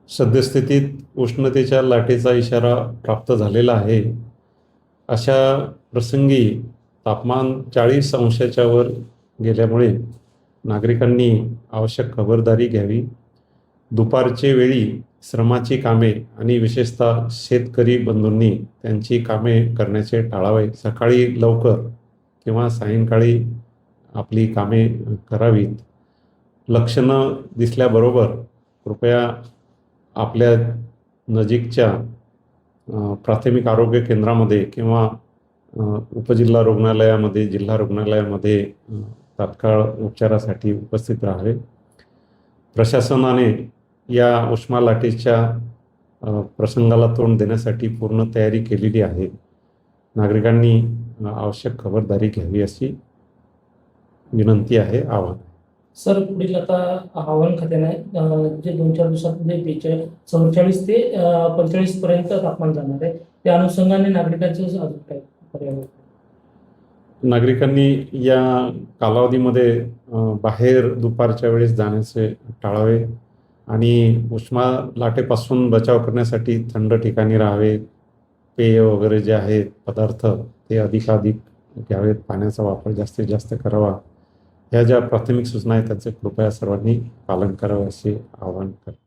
सद्यस्थितीत उष्णतेच्या लाटेचा इशारा प्राप्त झालेला आहे. अशा प्रसंगी तापमान 40 अंशाच्या वर गेल्यामुळे नागरिकांनी आवश्यक खबरदारी घ्यावी. दुपारचे वेळी श्रमाची कामे आणि विशेषतः शेतकरी बंधूंनी त्यांची कामे करण्याचे टाळावे. सकाळी लवकर किंवा सायंकाळी आपली कामे करावीत. लक्षणं दिसल्याबरोबर कृपया आपल्या नजीकच्या प्राथमिक आरोग्य केंद्रामध्ये किंवा उपजिल्हा रुग्णालयामध्ये, जिल्हा रुग्णालयामध्ये तात्काळ उपचारासाठी उपस्थित राहावे. प्रशासनाने या उष्मा लाटेच्या प्रसंगाला तोंड देण्यासाठी पूर्ण तयारी केलेली आहे. नागरिकांनी आवश्यक खबरदारी घ्यावी अशी विनंती आहे, आवाहन. सर, पुढील आता हवामान खात्याने जे 2-4 दिवसांमध्ये 44 ते 45 पर्यंत तापमान जाणार आहे, त्या अनुषंगाने नागरिकांचे अजून काय पर्याय? नागरिकांनी या कालावधीमध्ये बाहेर दुपारच्या वेळेस जाण्याचे टाळावे आणि उष्मा लाटेपासून बचाव करण्यासाठी थंड ठिकाणी राहावे. पेय वगैरे जे आहेत पदार्थ ते अधिकाधिक घ्यावेत. पाण्याचा वापर जास्तीत जास्त करावा. ह्या ज्या प्राथमिक सूचना आहेत त्याचे कृपया सर्वांनी पालन करावे असे आवाहन करतो.